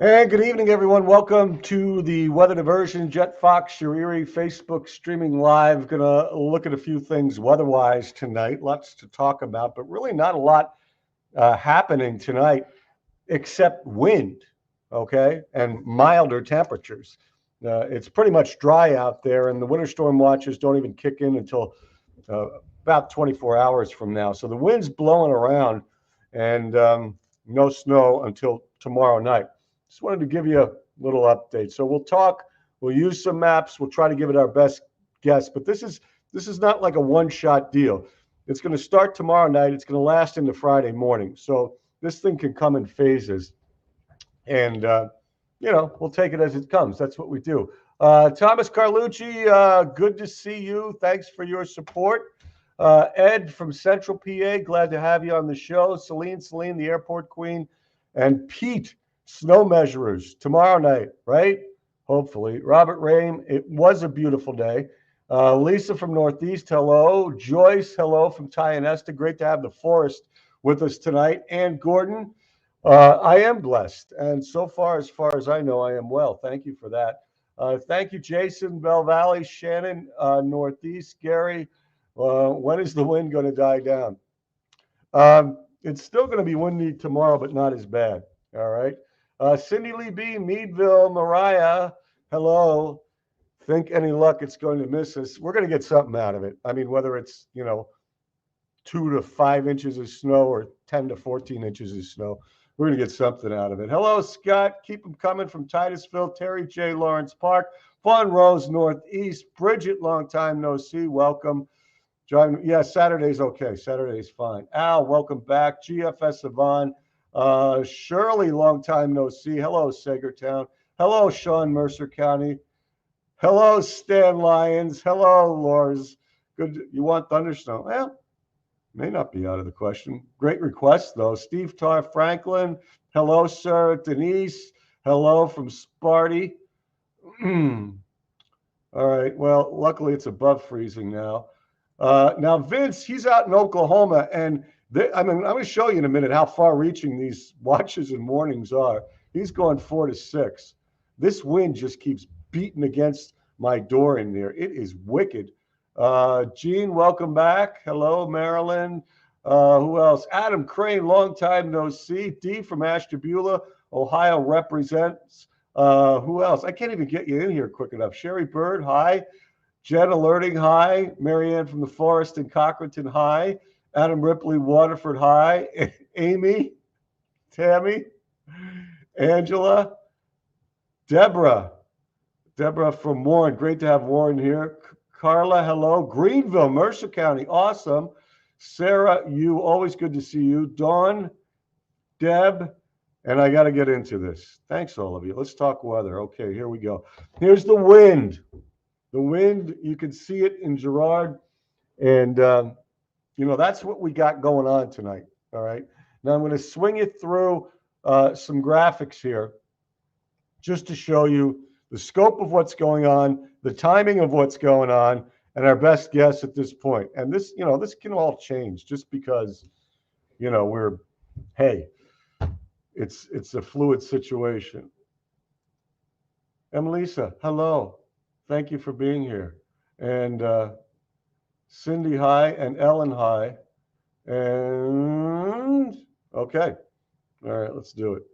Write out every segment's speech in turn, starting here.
And good evening, everyone. Welcome to the Weather Diversion, Jet Fox, Shariri, Facebook streaming live. Going to look at a few things weather-wise tonight. Lots to talk about, but really not a lot happening tonight except wind, okay, and milder temperatures. It's pretty much dry out there, and the winter storm watches don't even kick in until uh, about 24 hours from now. So the wind's blowing around, and no snow until tomorrow night. Just wanted to give you a little update. So we'll talk. We'll use some maps. We'll try to give it our best guess. But this is not like a one-shot deal. It's going to start tomorrow night. It's going to last into Friday morning. So this thing can come in phases, and we'll take it as it comes. That's what we do. Thomas Carlucci, good to see you. Thanks for your support. Ed from Central PA, glad to have you on the show. Celine, the airport queen, and Pete, snow measurers, tomorrow night, right? Hopefully. Robert Rame, it was a beautiful day. Lisa from Northeast, hello. Joyce, hello from Tionesta. Great to have the forest with us tonight. And Gordon, I am blessed. And so far as I know, I am well. Thank you for that. Thank you, Jason, Bell Valley, Shannon, Northeast, Gary. When is the wind going to die down? It's still going to be windy tomorrow, but not as bad. All right. Cindy Lee B, Meadville, Mariah, hello. Think any luck it's going to miss us? We're going to get something out of it. I mean, whether it's, 2 to 5 inches of snow or 10 to 14 inches of snow, we're going to get something out of it. Hello, Scott. Keep them coming from Titusville. Terry J. Lawrence Park. Fawn Rose, Northeast. Bridget, long time no see. Welcome. John, yeah, Saturday's okay. Saturday's fine. Al, welcome back. GFS Yvonne. Shirley, long time no see. Hello, Sagertown. Hello, Sean, Mercer County. Hello, Stan Lyons. Hello, Lors. Good. You want thunderstorm? Well, may not be out of the question. Great request, though. Steve Tar Franklin. Hello, sir. Denise. Hello from Sparty. All right. Well, luckily it's above freezing now. Now, Vince, he's out in Oklahoma, and I'm going to show you in a minute how far-reaching these watches and warnings are. He's going 4 to 6. This wind just keeps beating against my door in there. It is wicked. Gene, welcome back. Hello, Marilyn. Who else? Adam Crane, long time no see. D from Ashtabula, Ohio represents. Who else? I can't even get you in here quick enough. Sherry Bird, hi. Jen Alerting, hi. Marianne from the Forest in Cochranton, hi. Adam Ripley, Waterford, hi. Amy, Tammy, Angela, Deborah from Warren. Great to have Warren here. Carla, hello. Greenville, Mercer County, awesome. Sarah, you, always good to see you. Dawn, Deb, and I got to get into this. Thanks, all of you. Let's talk weather. Okay, here we go. Here's the wind. The wind, you can see it in Girard, and that's what we got going on tonight. All right. Now I'm going to swing it through some graphics here, just to show you the scope of what's going on, the timing of what's going on, and our best guess at this point. And this, this can all change just because, it's a fluid situation. Emelisa, hello. Thank you for being here. And Cindy, hi, and Ellen, hi. And okay. All right, let's do it.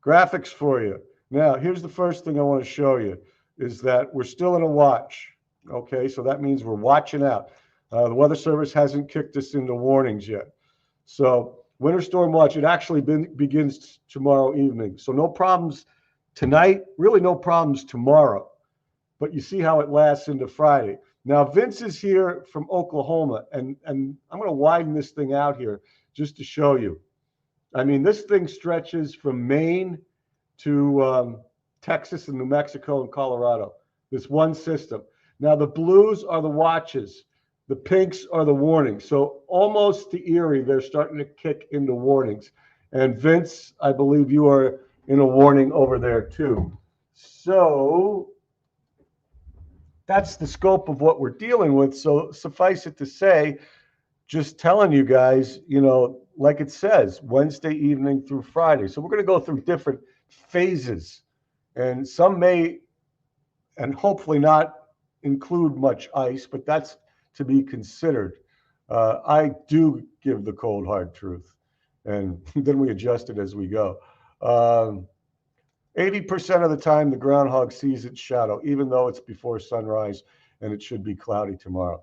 Graphics for you. Now, here's the first thing I want to show you is that we're still in a watch. Okay, so that means we're watching out. The Weather Service hasn't kicked us into warnings yet. So winter storm watch, it actually begins tomorrow evening. So no problems tonight, really no problems tomorrow. But you see how it lasts into Friday. Now, Vince is here from Oklahoma, and I'm going to widen this thing out here just to show you. I mean, this thing stretches from Maine to Texas and New Mexico and Colorado, this one system. Now, the blues are the watches. The pinks are the warnings. So almost to Erie, they're starting to kick into warnings. And Vince, I believe you are in a warning over there too. So that's the scope of what we're dealing with. So suffice it to say, just telling you guys, like it says, Wednesday evening through Friday. So we're going to go through different phases, and some may and hopefully not include much ice, but that's to be considered. I do give the cold hard truth, and then we adjust it as we go. Um, 80% of the time, the groundhog sees its shadow, even though it's before sunrise and it should be cloudy tomorrow.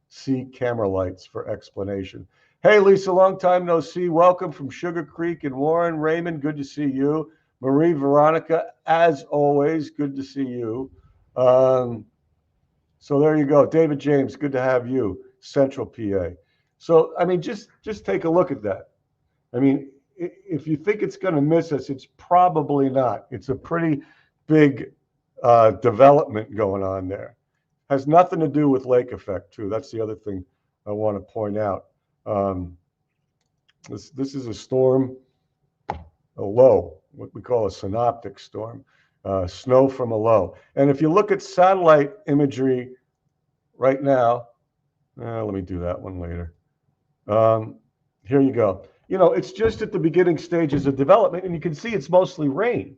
See camera lights for explanation. Hey, Lisa, long time no see. Welcome from Sugar Creek and Warren. Raymond, good to see you. Marie Veronica, as always, good to see you. So there you go. David James, good to have you, Central PA. So, I mean, just take a look at that. I mean, if you think it's going to miss us, it's probably not. It's a pretty big development going on there. Has nothing to do with lake effect, too. That's the other thing I want to point out. This is a storm, a low, what we call a synoptic storm, snow from a low. And if you look at satellite imagery right now, let me do that one later. Here you go. You know, it's just at the beginning stages of development, and you can see it's mostly rain.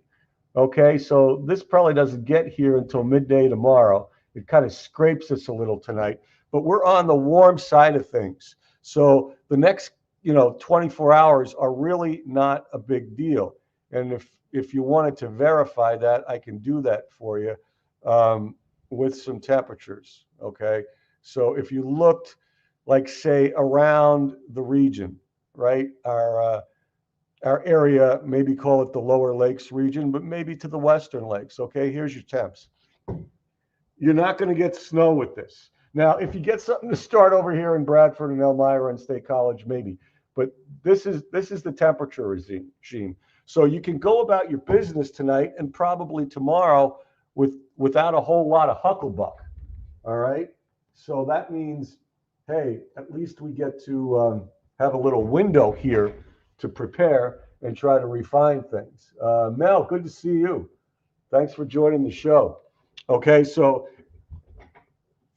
Okay, so this probably doesn't get here until midday tomorrow. It kind of scrapes us a little tonight, but we're on the warm side of things. So the next, 24 hours are really not a big deal. And if you wanted to verify that, I can do that for you with some temperatures. Okay, so if you looked, like say around the region, right, our area, maybe call it the lower lakes region, but maybe to the western lakes. Okay, here's your temps. You're not going to get snow with this. Now, if you get something to start over here in Bradford and Elmira and State College, maybe. But this is the temperature regime. So you can go about your business tonight and probably tomorrow without a whole lot of hucklebuck. All right. So that means, hey, at least we get to have a little window here to prepare and try to refine things. Mel, good to see you. Thanks for joining the show. Okay, so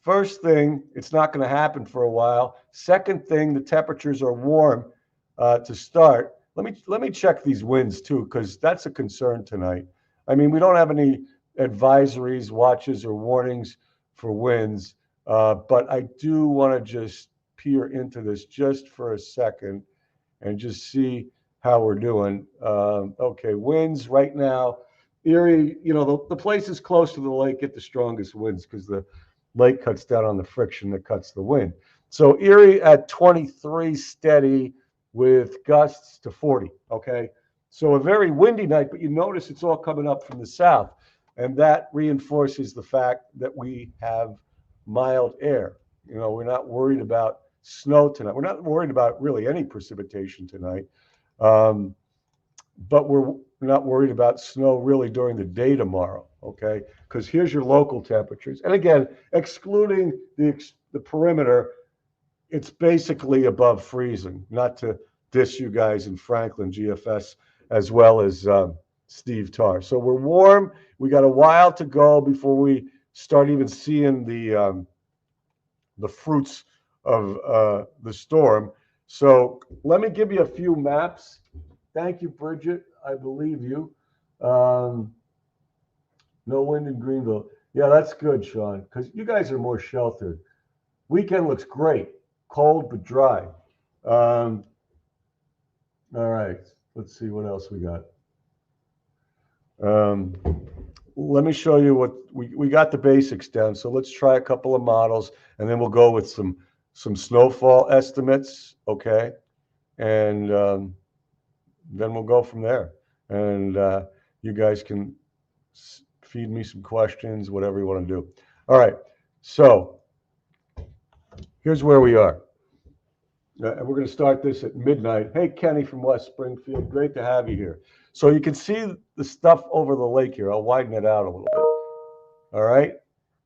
first thing, it's not going to happen for a while. Second thing, the temperatures are warm to start. Let me check these winds too, because that's a concern tonight. I mean, we don't have any advisories, watches, or warnings for winds, but I do want to just peer into this just for a second and just see how we're doing. Okay, winds right now. Erie, the places close to the lake get the strongest winds because the lake cuts down on the friction that cuts the wind. So Erie at 23 steady with gusts to 40, okay? So a very windy night, but you notice it's all coming up from the south, and that reinforces the fact that we have mild air. We're not worried about snow tonight. We're not worried about really any precipitation tonight, but we're not worried about snow really during the day tomorrow, okay? Because here's your local temperatures. And again, excluding the perimeter, it's basically above freezing, not to diss you guys in Franklin, GFS, as well as Steve Tarr. So we're warm. We got a while to go before we start even seeing the fruits of the storm. So let me give you a few maps. Thank you, Bridget. I believe you. No wind in Greenville. Yeah, that's good, Sean, because you guys are more sheltered. Weekend looks great. Cold but dry. All right. Let's see what else we got. Let me show you what we got the basics down. So let's try a couple of models, and then we'll go with some snowfall estimates, okay? And then we'll go from there. And you guys can feed me some questions, whatever you want to do. All right. So here's where we are. And we're going to start this at midnight. Hey, Kenny from West Springfield. Great to have you here. So you can see the stuff over the lake here. I'll widen it out a little bit. All right.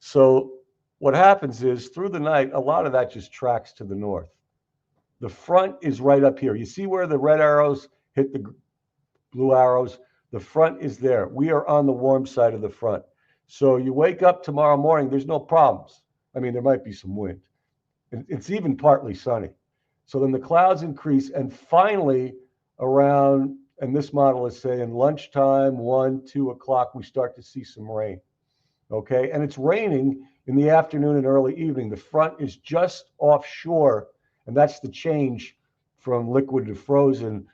So what happens is through the night, a lot of that just tracks to the north. The front is right up here. You see where the red arrows hit the blue arrows? The front is there. We are on the warm side of the front. So you wake up tomorrow morning, there's no problems. I mean, there might be some wind. It's even partly sunny. So then the clouds increase, and finally around and this model is saying lunchtime, 1, 2 o'clock, we start to see some rain. Okay, and it's raining in the afternoon and early evening. The front is just offshore, and that's the change from liquid to frozen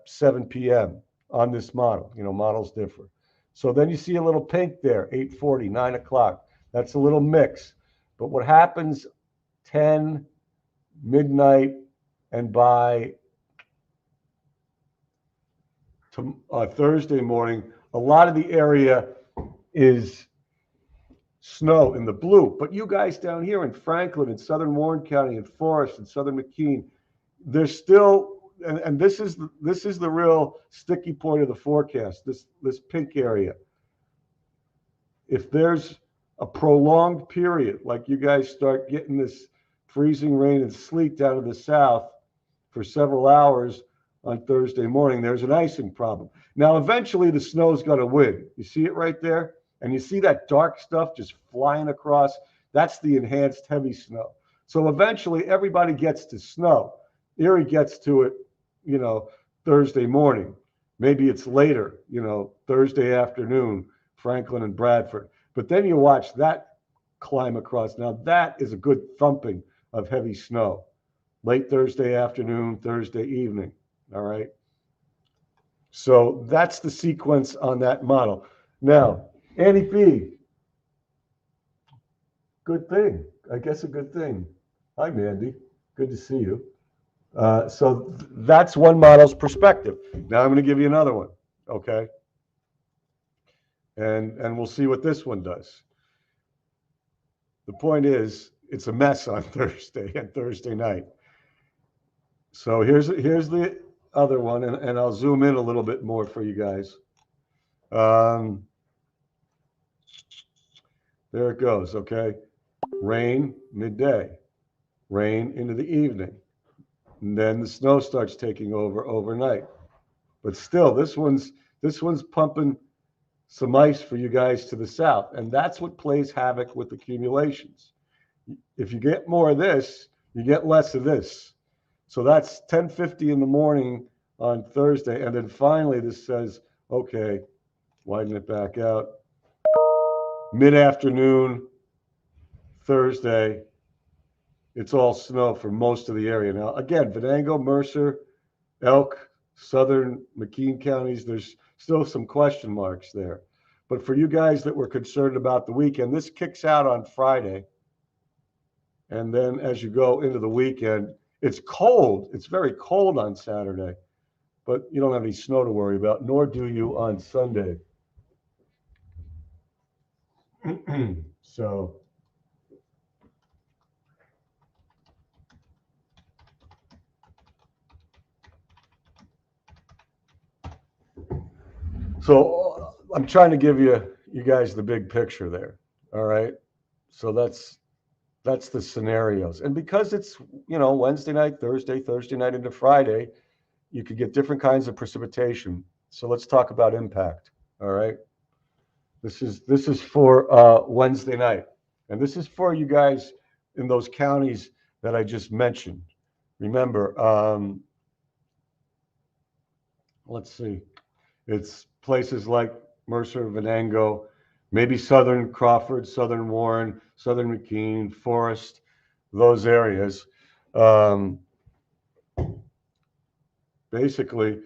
7 p.m. on this model. Models differ. So then you see a little pink there, 8:40, 9 o'clock. That's a little mix. But what happens 10, midnight, and by Thursday morning, a lot of the area is snow in the blue. But you guys down here in Franklin and southern Warren County and Forest and southern McKean, there's still, and this is the real sticky point of the forecast, this pink area. If there's a prolonged period, like you guys start getting this freezing rain and sleet down in the south for several hours on Thursday morning, there's an icing problem. Now, eventually the snow's going to win. You see it right there? And you see that dark stuff just flying across? That's the enhanced heavy snow. So eventually everybody gets to snow. Erie gets to it, Thursday morning. Maybe it's later, Thursday afternoon, Franklin and Bradford. But then you watch that climb across. Now that is a good thumping of heavy snow. Late Thursday afternoon, Thursday evening. All right. So that's the sequence on that model. Now, Annie B. Good thing. I guess a good thing. Hi, Mandy. Good to see you. So that's one model's perspective. Now I'm going to give you another one. Okay. And we'll see what this one does. The point is, it's a mess on Thursday and Thursday night. So here's the other one, and I'll zoom in a little bit more for you guys. There it goes, okay? Rain midday, rain into the evening, and then the snow starts taking over overnight. But still, this one's pumping some ice for you guys to the south, and that's what plays havoc with accumulations. If you get more of this, you get less of this. So that's 10:50 in the morning on Thursday, and then finally this says, okay, widen it back out. Mid-afternoon, Thursday, it's all snow for most of the area. Now, again, Venango, Mercer, Elk, southern McKean counties, there's still some question marks there. But for you guys that were concerned about the weekend, this kicks out on Friday. And then as you go into the weekend, it's cold. It's very cold on Saturday, but you don't have any snow to worry about, nor do you on Sunday. So I'm trying to give you guys the big picture there. All right. So that's the scenarios. And because it's, Wednesday night, Thursday night into Friday, you could get different kinds of precipitation. So let's talk about impact. All right. This is for Wednesday night. And this is for you guys in those counties that I just mentioned. Remember, let's see. It's places like Mercer, Venango, maybe southern Crawford, southern Warren, southern McKean, Forest, those areas. Basically,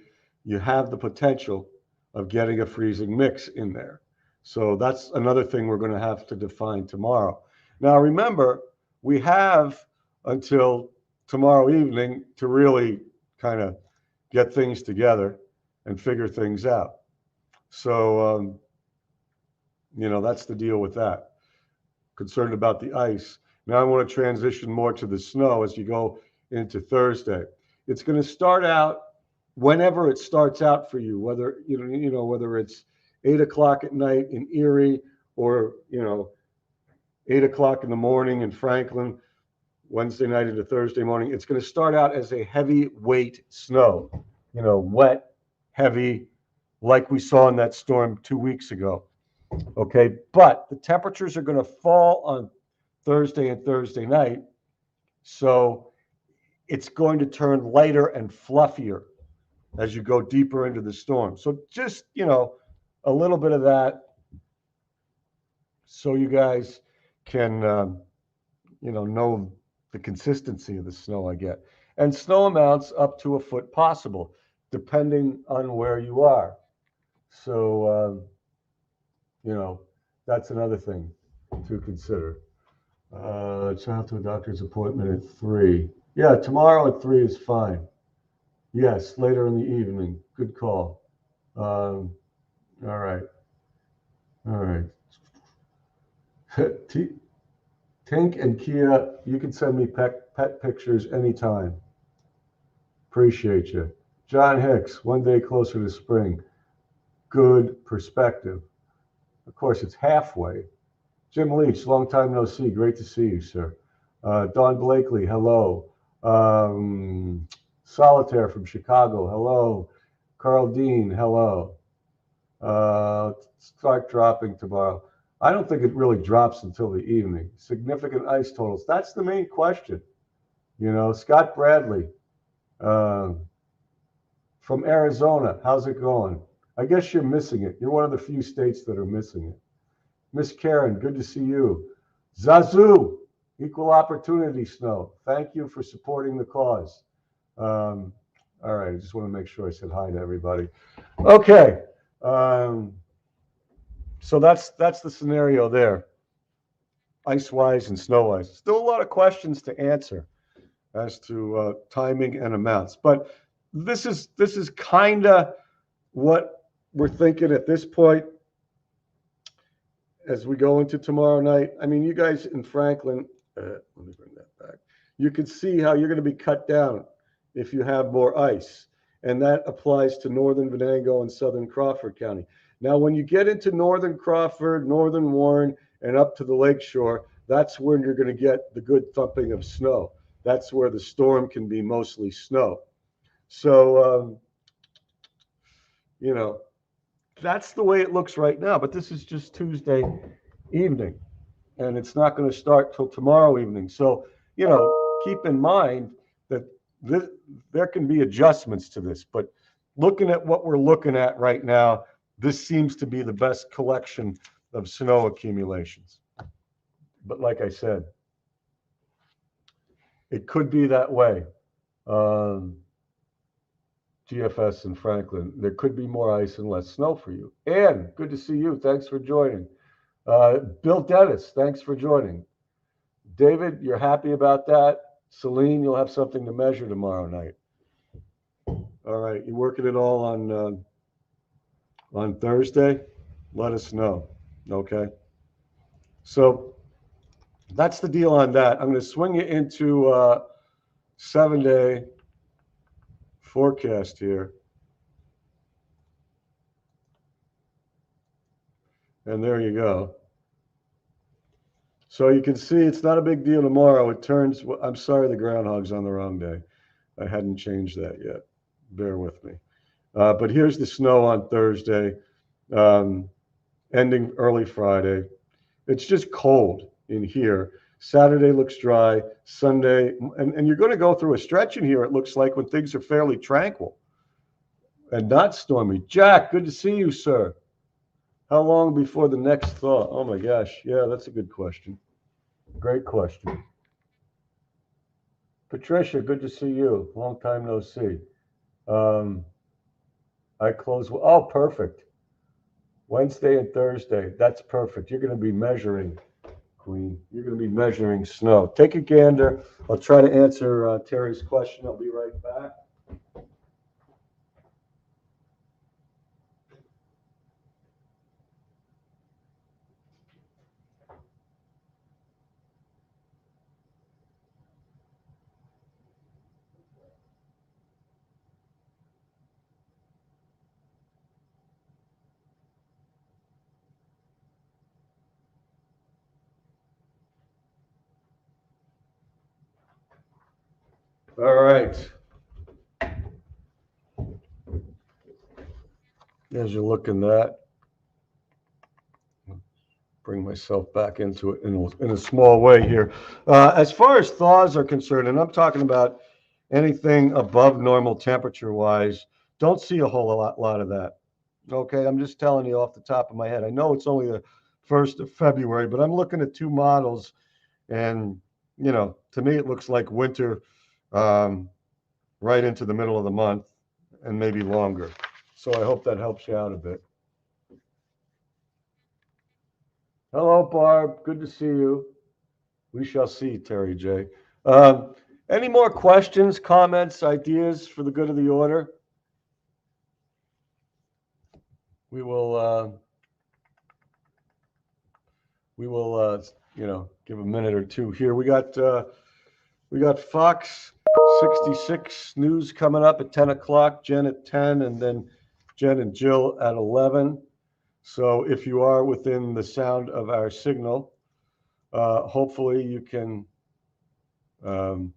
you have the potential of getting a freezing mix in there. So that's another thing we're going to have to define tomorrow. Now, remember, we have until tomorrow evening to really kind of get things together and figure things out. So, that's the deal with that. Concerned about the ice. Now I want to transition more to the snow as you go into Thursday. It's going to start out whenever it starts out for you, whether whether it's 8 o'clock at night in Erie or 8 o'clock in the morning in Franklin, Wednesday night into Thursday morning. It's going to start out as a heavyweight snow, wet, heavy, like we saw in that storm 2 weeks ago. Okay, but the temperatures are going to fall on Thursday and Thursday night, so it's going to turn lighter and fluffier as you go deeper into the storm. So just, a little bit of that so you guys can, know the consistency of the snow I get. And snow amounts up to a foot possible, depending on where you are. So, that's another thing to consider. Child to a doctor's appointment at 3. Yeah, tomorrow at 3 is fine. Yes, later in the evening. Good call. All right. All right. Tink and Kia, you can send me pet pictures anytime. Appreciate you. John Hicks, one day closer to spring. Good perspective. Of course, it's halfway. Jim Leach, long time no see. Great to see you, sir. Don Blakely, hello. Solitaire from Chicago, hello. Carl Dean, hello. Start dropping tomorrow. I don't think it really drops until the evening. Significant ice totals. That's the main question. Scott Bradley from Arizona. How's it going? I guess you're missing it. You're one of the few states that are missing it. Miss Karen, good to see you. Zazu, equal opportunity snow. Thank you for supporting the cause. All right, I just want to make sure I said hi to everybody. Okay, so that's the scenario there, ice-wise and snow-wise. Still a lot of questions to answer as to timing and amounts, but this is kind of what we're thinking at this point as we go into tomorrow night. I mean, you guys in Franklin, let me bring that back. You can see how you're going to be cut down if you have more ice, and that applies to northern Venango and southern Crawford County. Now, when you get into northern Crawford, northern Warren, and up to the lakeshore, that's when you're going to get the good thumping of snow. That's where the storm can be mostly snow. So, that's the way it looks right now. But this is just Tuesday evening, and it's not going to start till tomorrow evening. So, keep in mind that there can be adjustments to this. But looking at what we're looking at right now, this seems to be the best collection of snow accumulations. But like I said, it could be that way. GFS in Franklin, there could be more ice and less snow for you. Ann, good to see you. Thanks for joining. Bill Dennis, thanks for joining. David, you're happy about that? Celine, you'll have something to measure tomorrow night. All right, you working it all on Thursday? Let us know, okay? So that's the deal on that. I'm going to swing you into 7-day forecast here. And there you go. So you can see it's not a big deal tomorrow. It turns, I'm sorry the groundhog's on the wrong day. I hadn't changed that yet. Bear with me. But here's the snow on Thursday, ending early Friday. It's just cold in here. Saturday looks dry. Sunday, and you're going to go through a stretch in here, it looks like, when things are fairly tranquil and not stormy. Jack, good to see you, sir. How long before the next thaw? Oh my gosh. Yeah, that's a good question. Great question. Patricia, good to see you. Long time no see. I close. Oh, perfect. Wednesday and Thursday. That's perfect. You're going to be measuring, Queen. You're going to be measuring snow. Take a gander. I'll try to answer Terry's question. I'll be right back. All right. As you're looking that, bring myself back into it in a small way here. As far as thaws are concerned, and I'm talking about anything above normal temperature-wise, Don't see a whole lot of that. Okay, I'm just telling you off the top of my head. I know it's only the 1st of February, but I'm looking at two models, and to me, it looks like winter, um, right into the middle of the month, and maybe longer. So I hope that helps you out a bit. Hello, Barb. Good to see you. We shall see, Terry J. Um, any more questions, comments, ideas for the good of the order? We will. Give a minute or two here. We got Fox 66 News coming up at 10 o'clock. Jen at 10, and then Jen and Jill at 11. So if you are within the sound of our signal, hopefully you can um,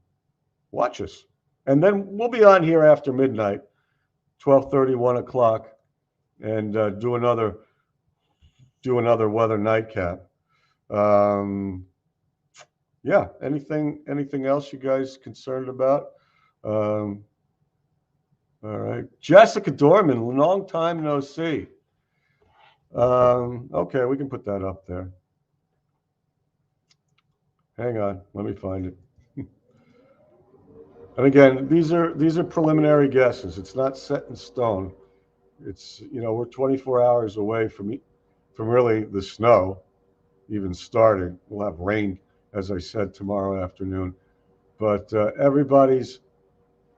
watch us. And then we'll be on here after midnight, 12:30, 1 o'clock, and do another weather nightcap. Um, yeah. Anything else you guys concerned about? Um, all right. Jessica Dorman, long time no see. Okay, we can put that up there. Hang on, let me find it. And again, these are preliminary guesses. It's not set in stone. It's we're 24 hours away from really the snow even starting. We'll have rain, as I said, tomorrow afternoon. But everybody's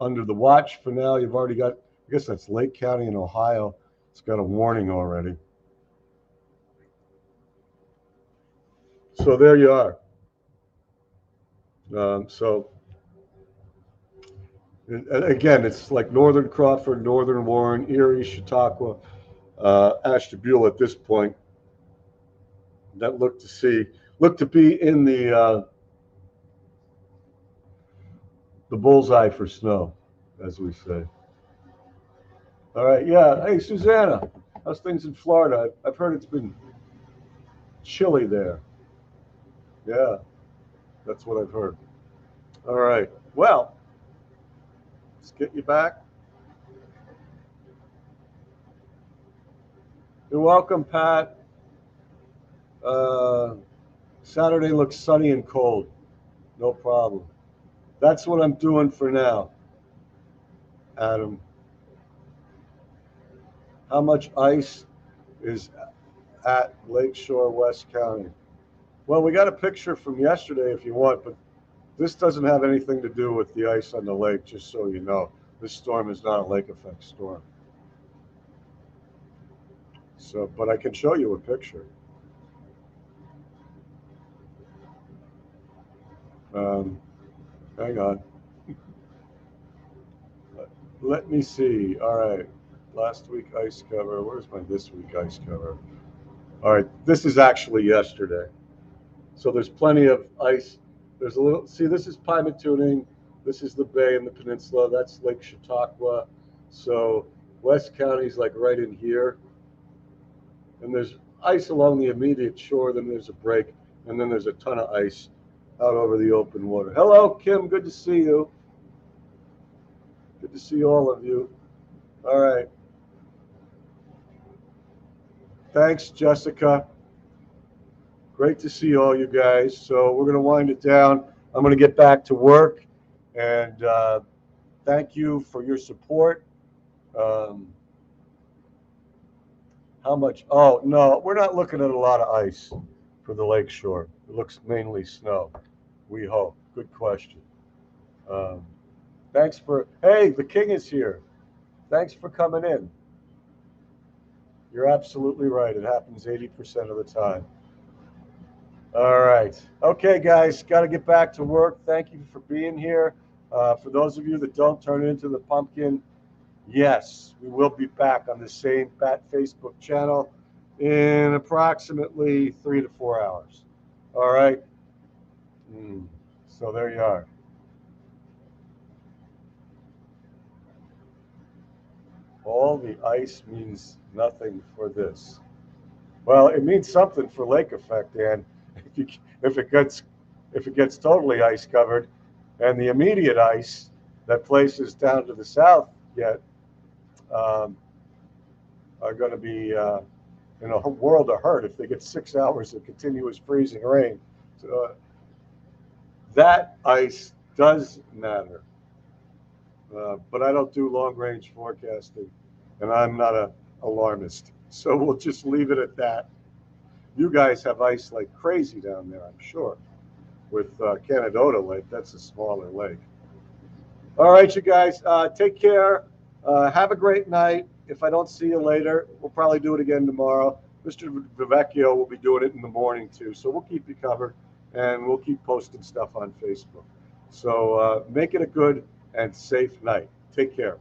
under the watch for now. You've already got, I guess that's Lake County in Ohio. It's got a warning already. So there you are. So and again, it's like Northern Crawford, Northern Warren, Erie, Chautauqua, Ashtabula at this point that look to be in the bullseye for snow, as we say. All right, yeah. Hey, Susanna, how's things in Florida? I've heard it's been chilly there. Yeah, that's what I've heard. All right. Well, let's get you back. You're welcome, Pat. Uh, Saturday looks sunny and cold. No problem. That's what I'm doing for now, Adam. How much ice is at Lakeshore, West County? Well, we got a picture from yesterday if you want, but this doesn't have anything to do with the ice on the lake, just so you know. This storm is not a lake effect storm. So, but I can show you a picture. Hang on. Let me see. All right. Last week ice cover. Where's my this week ice cover? All right. This is actually yesterday. So there's plenty of ice. There's a little, see, this is Pymatuning. This is the bay and the peninsula. That's Lake Chautauqua. So West County's like right in here. And there's ice along the immediate shore. Then there's a break. And then there's a ton of ice out over the open water. Hello, Kim. Good to see you. Good to see all of you. All right. Thanks, Jessica. Great to see all you guys. So we're going to wind it down. I'm going to get back to work. And thank you for your support. How much? Oh, no, we're not looking at a lot of ice for the lakeshore. It looks mainly snow, we hope. Good question. Thanks for, hey, the king is here. Thanks for coming in. You're absolutely right. It happens 80% of the time. All right. Okay, guys, got to get back to work. Thank you for being here. For those of you that don't turn into the pumpkin, yes, we will be back on the same Bat Facebook channel in approximately 3 to 4 hours. All right. So there you are. All the ice means nothing for this. Well, it means something for lake effect, Dan. If it gets totally ice covered, and the immediate ice that places down to the south yet, um, are going to be in a world of hurt if they get 6 hours of continuous freezing rain. So, that ice does matter, but I don't do long range forecasting, and I'm not a alarmist. So we'll just leave it at that. You guys have ice like crazy down there, I'm sure. With Canadota Lake, that's a smaller lake. All right, you guys, take care. Have a great night. If I don't see you later, we'll probably do it again tomorrow. Mr. Vivecchio will be doing it in the morning too, so we'll keep you covered, and we'll keep posting stuff on Facebook. So make it a good and safe night. Take care.